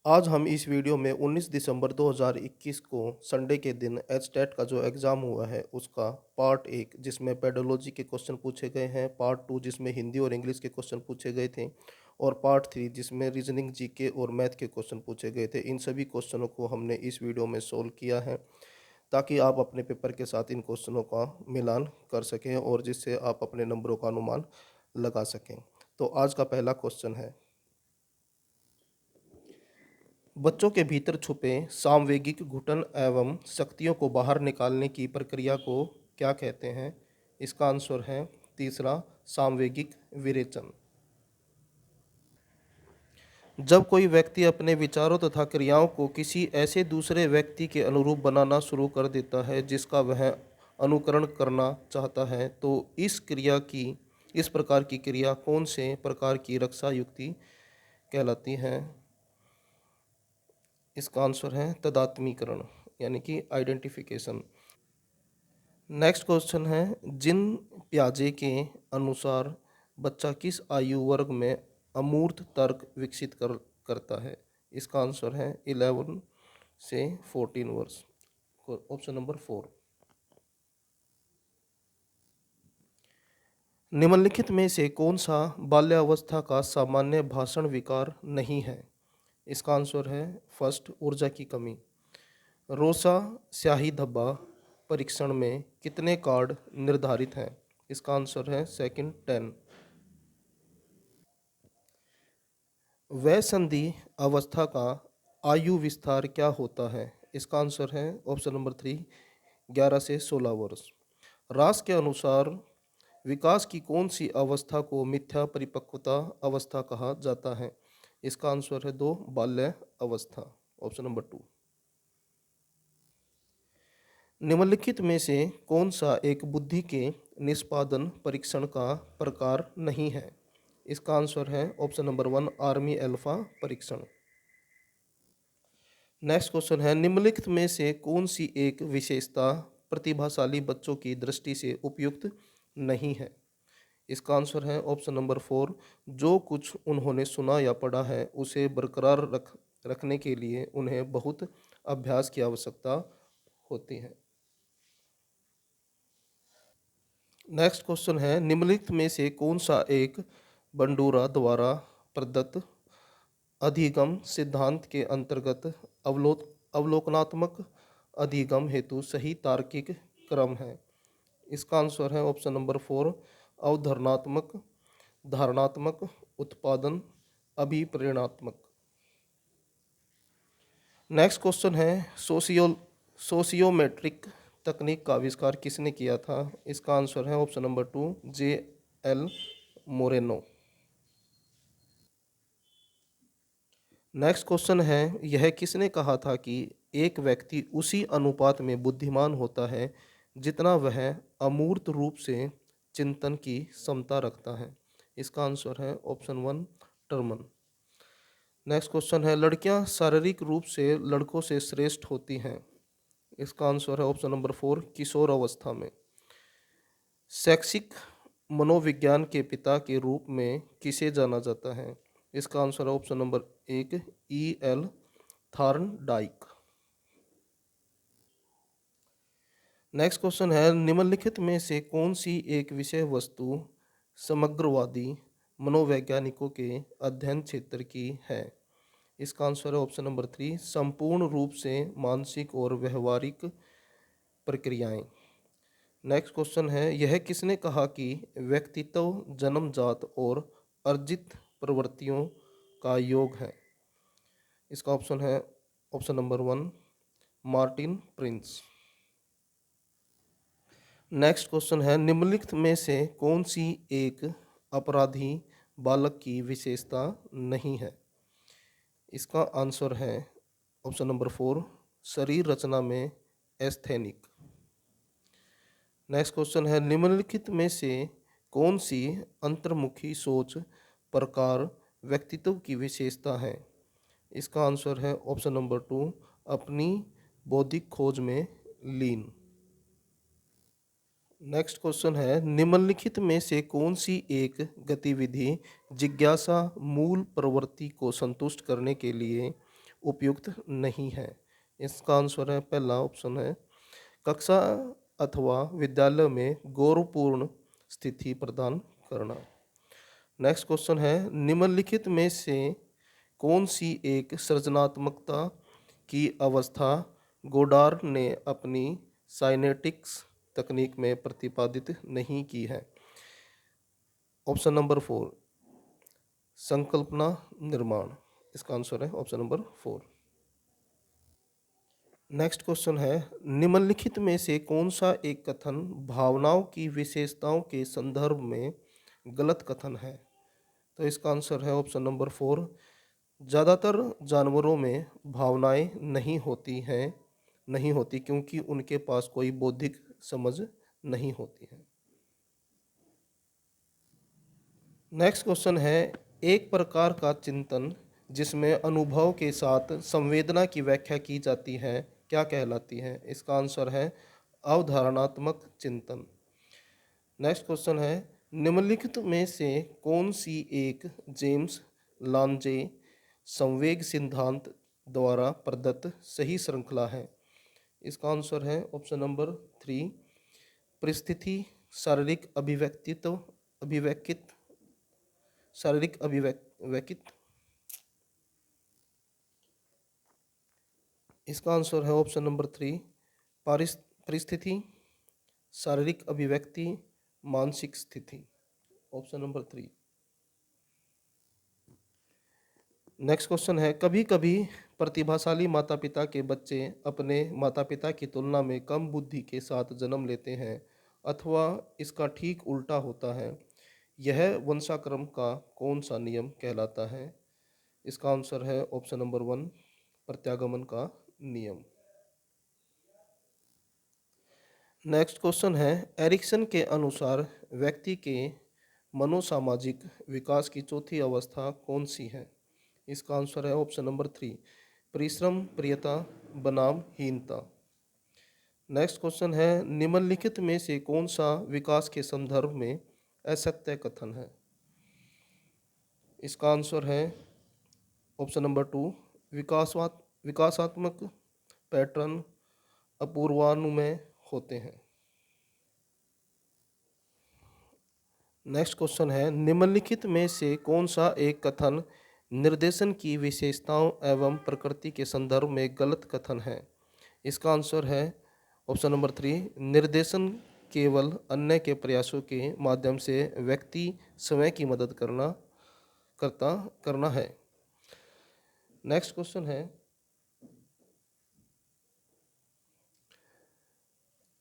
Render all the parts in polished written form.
आज हम इस वीडियो में 19 दिसंबर 2021 को संडे के दिन एचटेट का जो एग्ज़ाम हुआ है उसका पार्ट 1 जिसमें पेडोलॉजी के क्वेश्चन पूछे गए हैं, पार्ट 2 जिसमें हिंदी और इंग्लिश के क्वेश्चन पूछे गए थे और पार्ट 3 जिसमें रीजनिंग जीके और मैथ के क्वेश्चन पूछे गए थे। इन सभी क्वेश्चनों को हमने इस वीडियो में सोल्व किया है ताकि आप अपने पेपर के साथ इन क्वेश्चनों का मिलान कर सकें और जिससे आप अपने नंबरों का अनुमान लगा सकें। तो आज का पहला क्वेश्चन है, बच्चों के भीतर छुपे सामवेगिक घुटन एवं शक्तियों को बाहर निकालने की प्रक्रिया को क्या कहते हैं? इसका आंसर है तीसरा, सामवेगिक विरेचन। जब कोई व्यक्ति अपने विचारों तथा क्रियाओं को किसी ऐसे दूसरे व्यक्ति के अनुरूप बनाना शुरू कर देता है जिसका वह अनुकरण करना चाहता है, तो इस प्रकार की क्रिया कौन से प्रकार की रक्षा युक्ति कहलाती है? इसका आंसर है तदात्मीकरण यानी कि आइडेंटिफिकेशन। नेक्स्ट क्वेश्चन है, जिन प्याजे के अनुसार बच्चा किस आयु वर्ग में अमूर्त तर्क विकसित करता है? इसका आंसर है 11 से 14 वर्ष। Option number 4। निम्नलिखित में से कौन सा बाल्यावस्था का सामान्य भाषण विकार नहीं है? इसका आंसर है फर्स्ट, ऊर्जा की कमी। रोसा स्याही धब्बा परीक्षण में कितने कार्ड निर्धारित हैं? इसका आंसर है सेकंड, 10। वयसंधि अवस्था का आयु विस्तार क्या होता है? इसका आंसर है ऑप्शन नंबर 3, 11 से 16 वर्ष। रास के अनुसार विकास की कौन सी अवस्था को मिथ्या परिपक्वता अवस्था कहा जाता है? इसका आंसर है 2, बाल्य अवस्था। Option number 2। निम्नलिखित में से कौन सा एक बुद्धि के निष्पादन परीक्षण का प्रकार नहीं है? इसका आंसर है ऑप्शन नंबर 1, आर्मी अल्फा परीक्षण। नेक्स्ट क्वेश्चन है, निम्नलिखित में से कौन सी एक विशेषता प्रतिभाशाली बच्चों की दृष्टि से उपयुक्त नहीं है? इसका आंसर है ऑप्शन नंबर 4, जो कुछ उन्होंने सुना या पढ़ा है उसे बरकरार रखने के लिए उन्हें बहुत अभ्यास की आवश्यकता होती है। नेक्स्ट क्वेश्चन है, निम्नलिखित में से कौन सा एक बंडूरा द्वारा प्रदत्त अधिगम सिद्धांत के अंतर्गत अवलोकनात्मक अधिगम हेतु सही तार्किक क्रम है? इसका आंसर है ऑप्शन नंबर 4, अवधारणात्मक, धारणात्मक, उत्पादन, अभिप्रेरणात्मक। नेक्स्ट क्वेश्चन है, सोशियोमेट्रिक तकनीक का आविष्कार किसने किया था? इसका आंसर है option number 2, J.L. Moreno. Next question है, यह किसने कहा था कि एक व्यक्ति उसी अनुपात में बुद्धिमान होता है जितना वह अमूर्त रूप से चिंतन की क्षमता रखता है? इसका आंसर है ऑप्शन 1, टर्मन। नेक्स्ट क्वेश्चन है, लड़कियां शारीरिक रूप से लड़कों से श्रेष्ठ होती हैं? इसका आंसर है ऑप्शन नंबर 4, किशोर अवस्था में। शैक्षिक मनोविज्ञान के पिता के रूप में किसे जाना जाता है? इसका आंसर है option number 1, E.L. Thorndike. Next question है, निम्नलिखित में से कौन सी एक विषय वस्तु समग्रवादी मनोवैज्ञानिकों के अध्ययन क्षेत्र की है? इसका आंसर है ऑप्शन नंबर 3, संपूर्ण रूप से मानसिक और व्यवहारिक प्रक्रियाएं। नेक्स्ट क्वेश्चन है, यह किसने कहा कि व्यक्तित्व जन्मजात और अर्जित प्रवृत्तियों का योग है? इसका ऑप्शन है option number 1, Martin Prince. Next question है, निम्नलिखित में से कौन सी एक अपराधी बालक की विशेषता नहीं है? इसका आंसर है ऑप्शन नंबर 4, शरीर रचना में एस्थेनिक। नेक्स्ट क्वेश्चन है, निम्नलिखित में से कौन सी अंतर्मुखी सोच प्रकार व्यक्तित्व की विशेषता है? इसका आंसर है ऑप्शन नंबर 2, अपनी बौद्धिक खोज में लीन। नेक्स्ट क्वेश्चन है, निम्नलिखित में से कौन सी एक गतिविधि जिज्ञासा मूल प्रवृत्ति को संतुष्ट करने के लिए उपयुक्त नहीं है। इसका आंसर है पहला ऑप्शन है कक्षा अथवा विद्यालय में गौरवपूर्ण स्थिति प्रदान करना। नेक्स्ट क्वेश्चन है निम्नलिखित में से कौन सी एक सृजनात्मकता की अवस्था गोडार ने अपनी साइनेटिक्स तकनीक में प्रतिपादित नहीं की है। ऑप्शन नंबर 4 संकल्पना निर्माण। इसका आंसर है ऑप्शन नंबर 4। नेक्स्ट क्वेश्चन है निम्नलिखित में से कौन सा एक कथन भावनाओं की विशेषताओं के संदर्भ में गलत कथन है। तो इसका आंसर है ऑप्शन नंबर 4 ज़्यादातर जानवरों में भावनाएं नहीं होती क्योंकि उनके पास कोई बौद्धिक समझ नहीं होती है। नेक्स्ट क्वेश्चन है एक प्रकार का चिंतन जिसमें अनुभव के साथ संवेदना की व्याख्या की जाती है क्या कहलाती है। इसका आंसर है अवधारणात्मक चिंतन। नेक्स्ट क्वेश्चन है निम्नलिखित में से कौन सी एक जेम्स लांजे संवेग सिद्धांत द्वारा प्रदत्त सही श्रृंखला है। इसका आंसर है ऑप्शन नंबर 3 परिस्थिति शारीरिक अभिव्यक्ति। इसका आंसर है ऑप्शन नंबर 3 परिस्थिति शारीरिक अभिव्यक्ति मानसिक स्थिति। Option number 3। नेक्स्ट क्वेश्चन है कभी कभी प्रतिभाशाली माता पिता के बच्चे अपने माता पिता की तुलना में कम बुद्धि के साथ जन्म लेते हैं अथवा इसका ठीक उल्टा होता है। यह वंशाक्रम का कौन सा नियम कहलाता है। इसका आंसर है ऑप्शन नंबर 1 प्रत्यागमन का नियम। नेक्स्ट क्वेश्चन है एरिक्सन के अनुसार व्यक्ति के मनोसामाजिक विकास की चौथी अवस्था कौन सी है। इसका आंसर है ऑप्शन नंबर 3 परिश्रम प्रियता बनाम हीनता। नेक्स्ट क्वेश्चन है निम्नलिखित में से कौन सा विकास के संदर्भ में असत्य कथन है। इसका आंसर है ऑप्शन नंबर 2 विकासात्मक पैटर्न अपूर्वानुमेय होते हैं। नेक्स्ट क्वेश्चन है निम्नलिखित में से कौन सा एक कथन निर्देशन की विशेषताओं एवं प्रकृति के संदर्भ में गलत कथन है। इसका आंसर है ऑप्शन नंबर 3 निर्देशन केवल अन्य के प्रयासों के माध्यम से व्यक्ति स्वयं की मदद करना है। नेक्स्ट क्वेश्चन है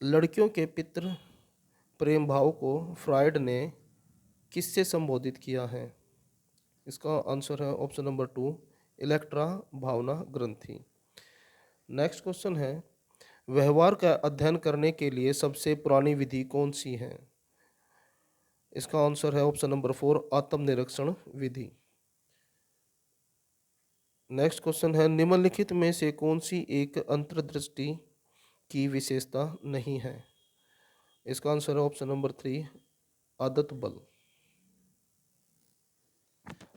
लड़कियों के पितृ प्रेम भाव को फ्रायड ने किससे संबोधित किया है। इसका आंसर है ऑप्शन नंबर 2 इलेक्ट्रा भावना ग्रंथि। नेक्स्ट क्वेश्चन है व्यवहार का अध्ययन करने के लिए सबसे पुरानी विधि कौन सी है। इसका आंसर है ऑप्शन नंबर 4 आत्मनिरीक्षण विधि। नेक्स्ट क्वेश्चन है निम्नलिखित में से कौन सी एक अंतर्दृष्टि की विशेषता नहीं है। इसका आंसर है ऑप्शन नंबर 3 आदत बल।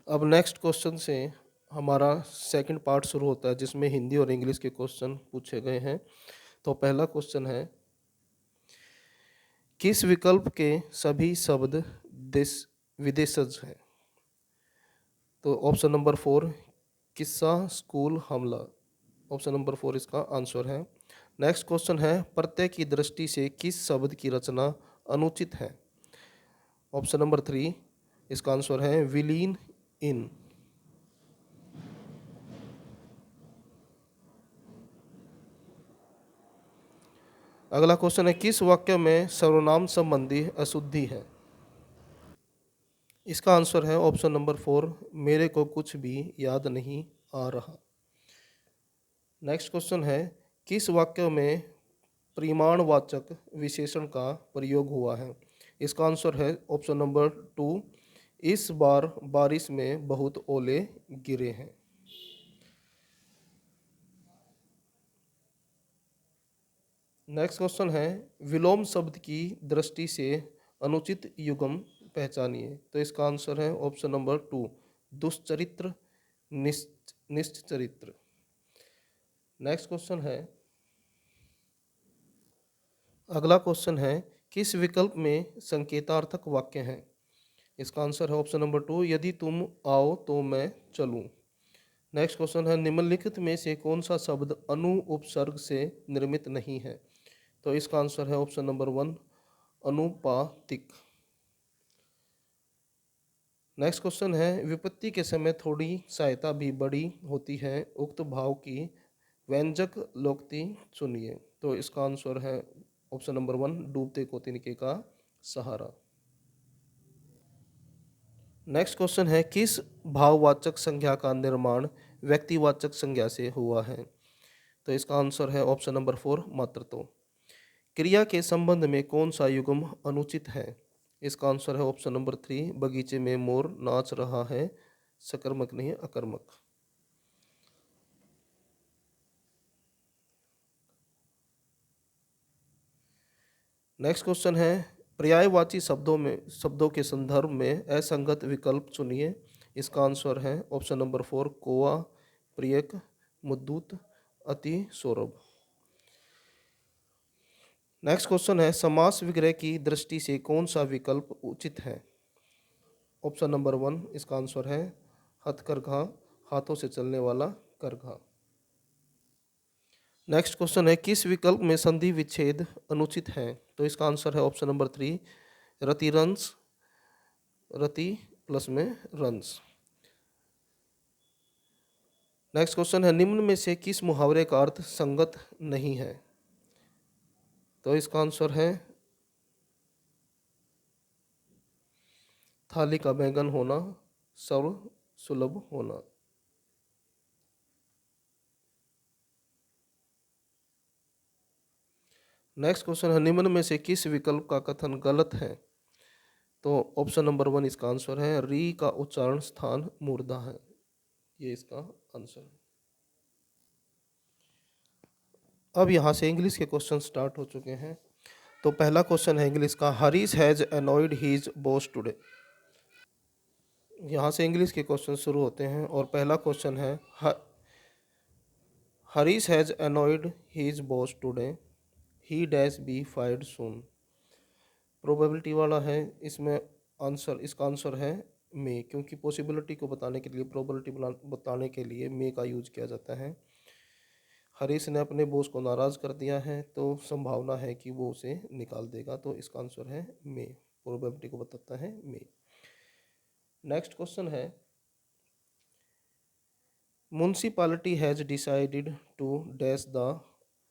अब नेक्स्ट क्वेश्चन से हमारा सेकंड पार्ट शुरू होता है जिसमें हिंदी और इंग्लिश के क्वेश्चन पूछे गए हैं। तो पहला क्वेश्चन है किस विकल्प के सभी शब्द विदेशज हैं। तो ऑप्शन नंबर 4 किस्सा स्कूल हमला। ऑप्शन नंबर 4 इसका आंसर है। नेक्स्ट क्वेश्चन है प्रत्यय की दृष्टि से किस शब्द की रचना अनुचित है। ऑप्शन नंबर 3 इसका आंसर है विलीन इन। अगला क्वेश्चन है किस वाक्य में सर्वनाम संबंधी अशुद्धि है। इसका आंसर है ऑप्शन नंबर 4 मेरे को कुछ भी याद नहीं आ रहा। नेक्स्ट क्वेश्चन है किस वाक्य में परिमाणवाचक विशेषण का प्रयोग हुआ है। इसका आंसर है ऑप्शन नंबर 2 इस बार बारिश में बहुत ओले गिरे हैं। नेक्स्ट क्वेश्चन है विलोम शब्द की दृष्टि से अनुचित युग्म पहचानिए। तो इसका आंसर है ऑप्शन नंबर 2 दुष्चरित्र निश्चरित्र। नेक्स्ट क्वेश्चन है, अगला क्वेश्चन है, किस विकल्प में संकेतार्थक वाक्य हैं? इसका आंसर है ऑप्शन नंबर 2, यदि तुम आओ तो मैं चलूं। नेक्स्ट क्वेश्चन है, निम्नलिखित में से कौन सा शब्द अनु उपसर्ग से निर्मित नहीं है? तो इसका आंसर है ऑप्शन नंबर 1, अनुपातिक। नेक्स्ट क्वेश्चन है, विपत्ति के समय थोड़ी सहायता भी बड़ी होती है, उक्त भाव की व्यंजक लोकोक्ति चुनिए। तो इसका आंसर है ऑप्शन नंबर 1, डूबते को तिनके का सहारा। नेक्स्ट क्वेश्चन है, किस भाववाचक संज्ञा का निर्माण व्यक्तिवाचक संज्ञा से हुआ है? तो इसका आंसर है ऑप्शन नंबर 4, मातृत्व। क्रिया के संबंध में कौन सा युग्म अनुचित है? इसका आंसर है ऑप्शन नंबर 3, बगीचे में मोर नाच रहा है, सकर्मक नहीं अकर्मक। नेक्स्ट क्वेश्चन है, पर्यायवाची शब्दों के संदर्भ में असंगत विकल्प चुनिए। इसका आंसर है ऑप्शन नंबर 4, कोआ, प्रियक, मुद्दूत, अति, सौरभ। नेक्स्ट क्वेश्चन है, समास विग्रह की दृष्टि से कौन सा विकल्प उचित है? ऑप्शन नंबर 1, इसका आंसर है हथकरघा, हाथों से चलने वाला करघा। नेक्स्ट क्वेश्चन है, किस विकल्प में संधि विच्छेद अनुचित है? तो इसका आंसर है ऑप्शन नंबर 3, रतिरंश, रति प्लस में रंश। नेक्स्ट क्वेश्चन है, निम्न में से किस मुहावरे का अर्थ संगत नहीं है? तो इसका आंसर है थाली का बैंगन होना, सर्व सुलभ होना। नेक्स्ट क्वेश्चन है, निम्न में से किस विकल्प का कथन गलत है? तो ऑप्शन नंबर 1 इसका आंसर है, री का उच्चारण स्थान मूर्धा है, ये इसका आंसर है। अब यहाँ से इंग्लिश के क्वेश्चन स्टार्ट हो चुके हैं। तो पहला क्वेश्चन है इंग्लिश का, Harish has annoyed his boss today. यहाँ से इंग्लिश के क्वेश्चन शुरू होते हैं और पहला क्वेश्चन है, Harish has annoyed his boss today, he dash be fired soon. Probability वाला है, इसमें आंसर, इसका आंसर है मे, क्योंकि पॉसिबिलिटी को बताने के लिए, प्रोबेबिलिटी बताने के लिए मे का यूज किया जाता है। हरीश ने अपने बॉस को नाराज़ कर दिया है, तो संभावना है कि वो उसे निकाल देगा, तो इसका आंसर है मे, प्रोबेबिलिटी को बताता है मे। नेक्स्ट क्वेश्चन है, municipality has decided to dash the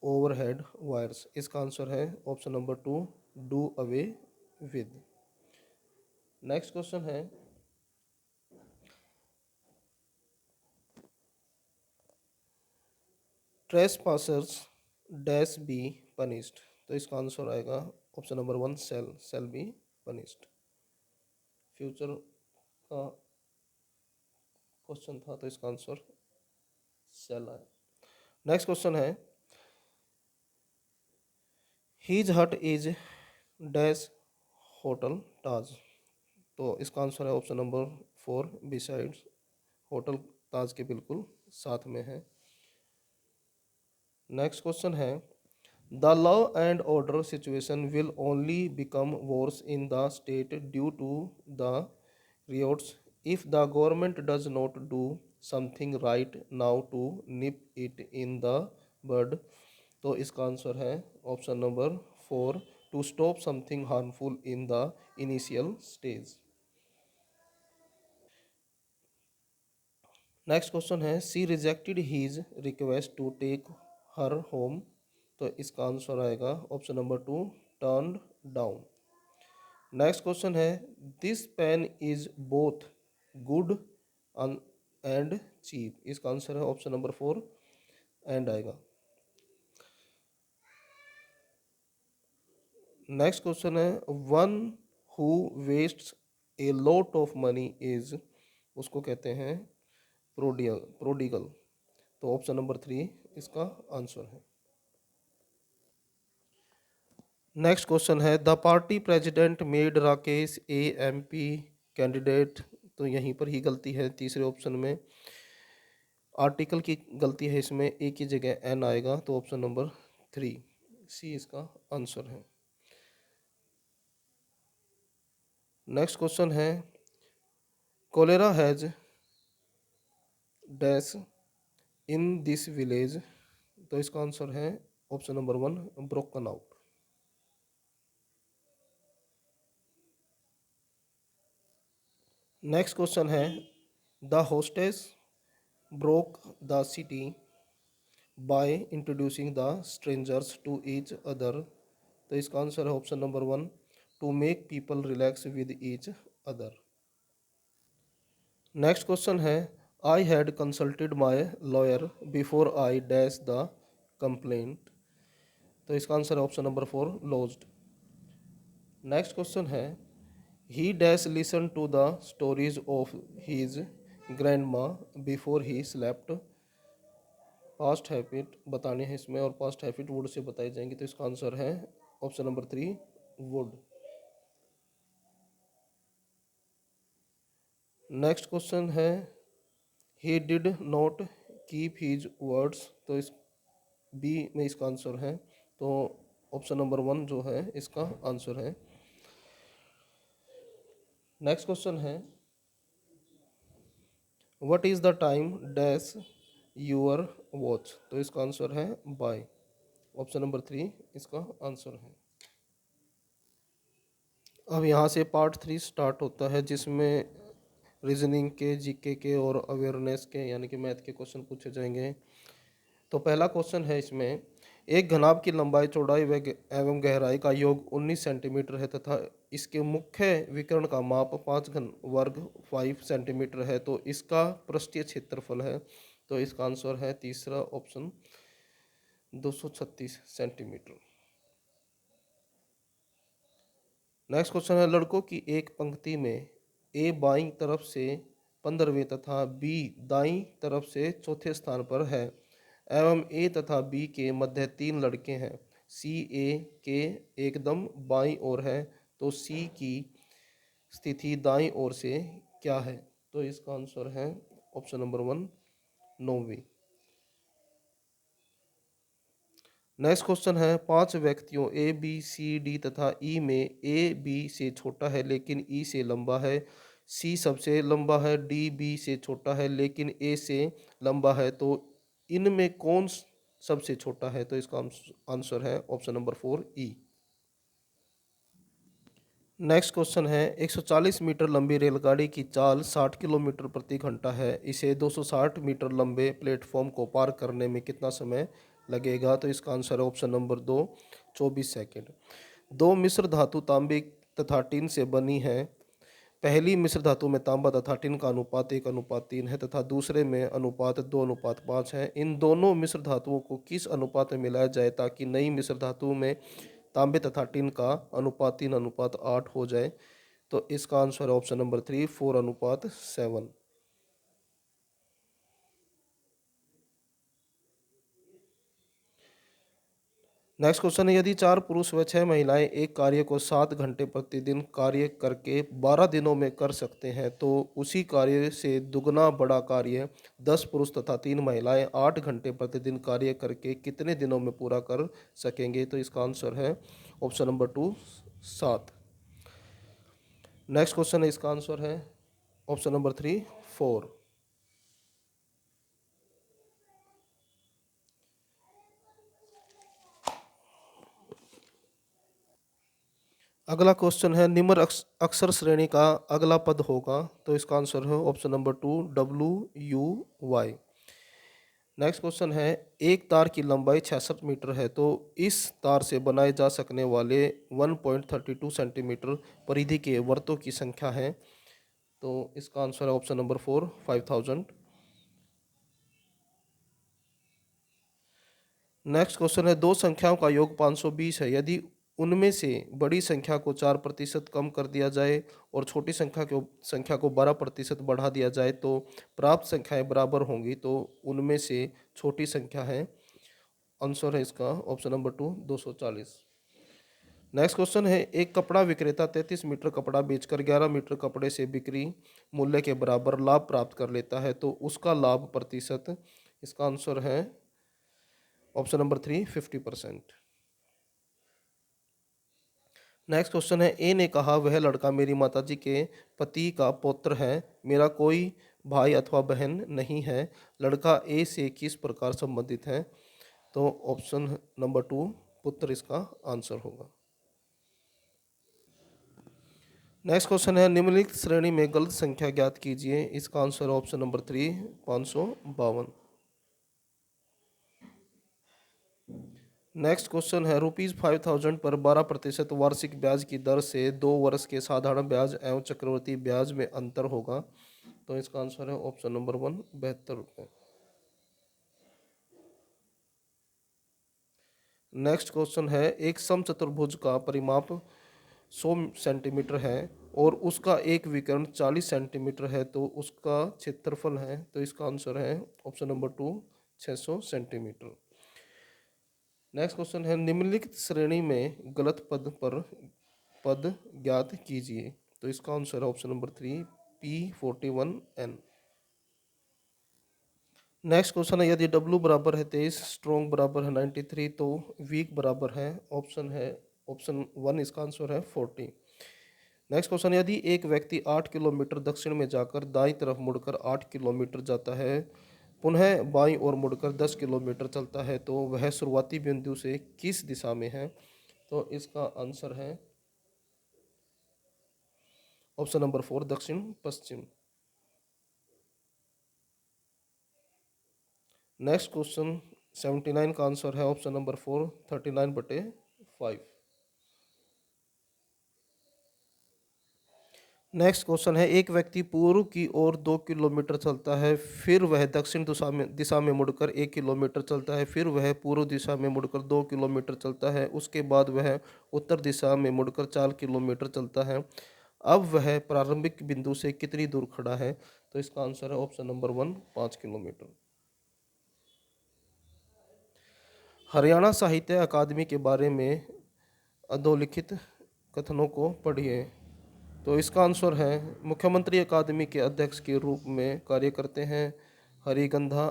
overhead wires. इसका आंसर है option number 2, do away with. Next question है, ट्रेसपासर्स डैश बी पनिश्ड। तो इसका आंसर आएगा option number 1, shall be punished. Future का क्वेश्चन था, तो इसका आंसर सेल आया। नेक्स्ट क्वेश्चन है, his hut is dash hotel Taj. तो इसका आंसर है ऑप्शन नंबर 4, बिसाइड्स, होटल ताज के बिल्कुल साथ में है। नेक्स्ट क्वेश्चन है, the law and order situation will only become worse in the state due to the riots if the government does not do something right now to nip it in the bud. तो इसका answer है option number 4, to stop something harmful in the initial stage. Next question है, she rejected his request to take her home. तो इसका answer आएगा option number 2, turn down. Next question है, this pen is both good and cheap. इसका answer है option number 4, and आएगा। Next question है, one who wastes a lot of money is, उसको कहते हैं प्रोडिगल। तो ऑप्शन नंबर 3 इसका आंसर है। नेक्स्ट क्वेश्चन है, the party president made Rakesh A MP candidate. तो यहीं पर ही गलती है तीसरे ऑप्शन में। आर्टिकल की गलती है इसमें, ए की जगह एन आएगा, तो ऑप्शन नंबर 3 सी इसका आंसर है। नेक्स्ट क्वेश्चन है cholera has dash in this village, तो इसका आंसर है option number 1 broken out. Next question है the hostess broke the city by introducing the strangers to each other, तो इसका आंसर है option number 1 to make people relax with each other. Next question है I had consulted my lawyer before I dash the complaint, तो इसका answer है option number 4 lodged. Next question है he dash listen to the stories of his grand माँ before he slept, past habit बताने हैं इसमें और पास्ट हैबिट वुड से बताई जाएंगी, तो इसका आंसर है option number 3 would. Next question है he did not keep his words, तो इस बी में इसका आंसर है, तो ऑप्शन नंबर 1 जो है इसका आंसर है। नेक्स्ट क्वेश्चन है what is the time dash your watch, तो इसका आंसर है बाय, ऑप्शन नंबर 3 इसका आंसर है। अब यहाँ से पार्ट 3 स्टार्ट होता है जिसमें रीजनिंग के, जीके के और अवेयरनेस के यानी कि मैथ के क्वेश्चन पूछे जाएंगे। तो पहला क्वेश्चन है इसमें एक घनाभ की लंबाई, चौड़ाई एवं गहराई का योग 19 सेंटीमीटर है तथा इसके मुख्य विकर्ण का माप 5 घन वर्ग 5 सेंटीमीटर है, तो इसका पृष्ठीय क्षेत्रफल है, तो इसका आंसर है तीसरा ऑप्शन 236 सेंटीमीटर। नेक्स्ट क्वेश्चन है लड़कों की एक पंक्ति में ए बाईं तरफ से 15वें तथा बी दाईं तरफ से चौथे स्थान पर है एवं ए तथा बी के मध्य 3 लड़के हैं, सी ए के एकदम बाईं ओर है, तो सी की स्थिति दाईं ओर से क्या है, तो इसका आंसर है ऑप्शन नंबर 1 9वीं। नेक्स्ट क्वेश्चन है 5 व्यक्तियों ए बी सी डी तथा ई में ए बी से छोटा है लेकिन ई से लंबा है, सी सबसे लंबा है, डी बी से छोटा है लेकिन ए से लंबा है, तो इनमें कौन सबसे छोटा है, तो इसका आंसर है ऑप्शन नंबर 4 ई। नेक्स्ट क्वेश्चन है 140 मीटर लंबी रेलगाड़ी की चाल 60 किलोमीटर प्रति घंटा है, इसे 260 मीटर लंबे प्लेटफॉर्म को पार करने में कितना समय लगेगा, तो इसका आंसर है ऑप्शन नंबर 2 24 सेकेंड। दो मिश्र धातु तांबे तथा टिन से बनी है, पहली मिश्र धातु में तांबा तथा टिन का अनुपात 1:3 है तथा दूसरे में अनुपात 2:5 है। इन दोनों मिश्र धातुओं को किस अनुपात में मिलाया जाए ताकि नई मिश्र धातु में तांबे तथा टिन का अनुपात 3:8 हो जाए, तो इसका आंसर है ऑप्शन नंबर 3 4:7। नेक्स्ट क्वेश्चन है यदि 4 पुरुष व 6 महिलाएं एक कार्य को 7 घंटे प्रतिदिन कार्य करके 12 दिनों में कर सकते हैं, तो उसी कार्य से दुगना बड़ा कार्य 10 पुरुष तथा 3 महिलाएं 8 घंटे प्रतिदिन कार्य करके कितने दिनों में पूरा कर सकेंगे, तो इसका आंसर है ऑप्शन नंबर 2 7। नेक्स्ट क्वेश्चन है इसका आंसर है ऑप्शन नंबर 3 4। अगला क्वेश्चन है निम्न अक्षर श्रेणी का अगला पद होगा, तो इसका आंसर है option number 2 WUY। Next question है एक तार की लंबाई 66 मीटर है, तो इस तार से बनाए जा सकने वाले 1.32 सेंटीमीटर परिधि के वर्तों की संख्या है, तो इसका आंसर है ऑप्शन नंबर 4 5000। नेक्स्ट क्वेश्चन है दो संख्याओं का योग 520 है, यदि उनमें से बड़ी संख्या को 4% कम कर दिया जाए और छोटी संख्या को 12% बढ़ा दिया जाए तो प्राप्त संख्याएं बराबर होंगी, तो उनमें से छोटी संख्या है, आंसर है इसका ऑप्शन नंबर 2 240। नेक्स्ट क्वेश्चन है, एक कपड़ा विक्रेता 33 मीटर कपड़ा बेचकर 11 मीटर कपड़े से बिक्री मूल्य के बराबर लाभ प्राप्त कर लेता है, तो उसका लाभ प्रतिशत, इसका आंसर है ऑप्शन नंबर 3 50%। नेक्स्ट क्वेश्चन है, ए ने कहा वह लड़का मेरी माताजी के पति का पौत्र है, मेरा कोई भाई अथवा बहन नहीं है, लड़का ए से किस प्रकार संबंधित है, तो ऑप्शन नंबर 2 पुत्र इसका आंसर होगा। नेक्स्ट क्वेश्चन है, निम्नलिखित श्रेणी में गलत संख्या ज्ञात कीजिए, इसका answer option number 3 552। Next question है, ₹5000 पर 12% वार्षिक ब्याज की दर से 2 वर्ष के साधारण ब्याज एवं चक्रवृद्धि ब्याज में अंतर होगा, तो इसका आंसर है ऑप्शन नंबर 1 ₹72। नेक्स्ट क्वेश्चन है, एक समचतुर्भुज का परिमाप 100 सेंटीमीटर है और उसका एक विकर्ण 40 सेंटीमीटर है, तो उसका क्षेत्रफल है, तो इसका आंसर है option number 2 600 centimetre. Next question है, निम्नलिखित श्रेणी में गलत पद ज्ञात कीजिए, तो इसका आंसर है option number 3 P41N। Next question है, यदि W बराबर है 23, स्ट्रॉन्ग बराबर है 93, तो वीक बराबर है ऑप्शन 1 इसका आंसर है 40। नेक्स्ट क्वेश्चन, यदि एक व्यक्ति 8 किलोमीटर दक्षिण में जाकर दाईं तरफ मुड़कर 8 किलोमीटर जाता है, पुनः बाईं ओर मुड़कर 10 किलोमीटर चलता है, तो वह शुरुआती बिंदु से किस दिशा में है, तो इसका आंसर है ऑप्शन नंबर 4 दक्षिण पश्चिम। नेक्स्ट क्वेश्चन 79 का आंसर है ऑप्शन नंबर 4 39/5। नेक्स्ट क्वेश्चन है, एक व्यक्ति पूर्व की ओर 2 किलोमीटर चलता है, फिर वह दक्षिण दिशा में मुड़कर 1 किलोमीटर चलता है, फिर वह पूर्व दिशा में मुड़कर 2 किलोमीटर चलता है, उसके बाद वह उत्तर दिशा में मुड़कर 4 किलोमीटर चलता है। अब वह प्रारंभिक बिंदु से कितनी दूर खड़ा है, तो इसका आंसर है ऑप्शन नंबर 1 5 किलोमीटर। हरियाणा साहित्य अकादमी के बारे में अधोलिखित कथनों को पढ़िए, तो इसका आंसर है मुख्यमंत्री अकादमी के अध्यक्ष के रूप में कार्य करते हैं, हरिगंधा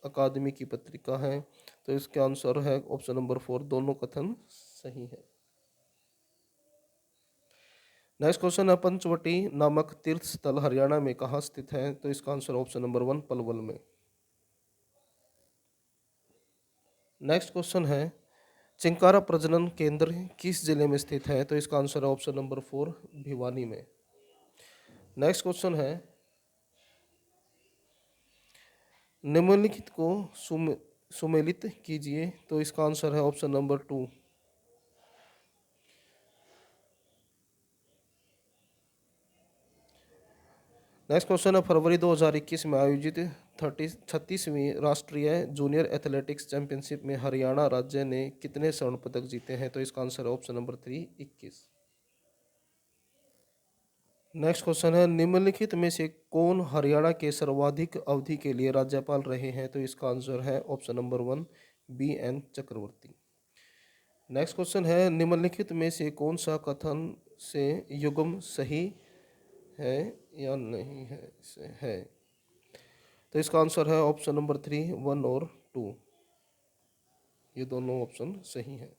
अकादमी की पत्रिका है, तो इसका आंसर है ऑप्शन नंबर 4 दोनों कथन सही है। नेक्स्ट क्वेश्चन है, पंचवटी नामक तीर्थ स्थल हरियाणा में कहाँ स्थित है, तो इसका आंसर ऑप्शन नंबर 1 पलवल में। नेक्स्ट क्वेश्चन है, चिंकारा प्रजनन केंद्र किस जिले में स्थित है, तो इसका आंसर है ऑप्शन नंबर 4 भिवानी में। नेक्स्ट क्वेश्चन है, निम्नलिखित को सुमेलित कीजिए, तो इसका आंसर है ऑप्शन नंबर 2। नेक्स्ट क्वेश्चन है, फरवरी 2021 में आयोजित 36वीं राष्ट्रीय जूनियर एथलेटिक्स चैंपियनशिप में हरियाणा राज्य ने कितने स्वर्ण पदक जीते हैं, तो इसका आंसर है ऑप्शन नंबर 3 21। नेक्स्ट क्वेश्चन है, निम्नलिखित में से कौन हरियाणा के सर्वाधिक अवधि के लिए राज्यपाल रहे हैं, तो इसका आंसर है ऑप्शन नंबर 1 BN चक्रवर्ती। नेक्स्ट क्वेश्चन है, निम्नलिखित में से कौन सा कथन से युग्म सही है या नहीं है, तो इसका आंसर है ऑप्शन नंबर 3 1 और 2, ये दोनों ऑप्शन सही है।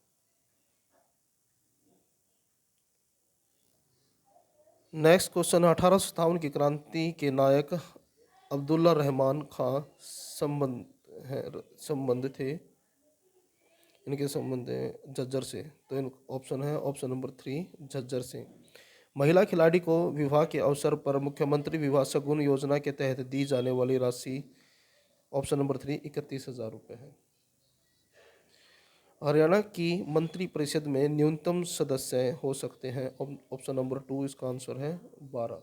नेक्स्ट क्वेश्चन, 1857 की क्रांति के नायक अब्दुल्ला रहमान खां संबंध थे, इनके संबंध है झज्जर से, तो इन ऑप्शन है ऑप्शन नंबर 3 झज्जर से। महिला खिलाड़ी को विवाह के अवसर पर मुख्यमंत्री विवाह शगुन योजना के तहत दी जाने वाली राशि ऑप्शन नंबर 3 31,000 रुपये है। हरियाणा की मंत्री परिषद में न्यूनतम सदस्य हो सकते हैं, ऑप्शन नंबर 2 इसका आंसर है 12।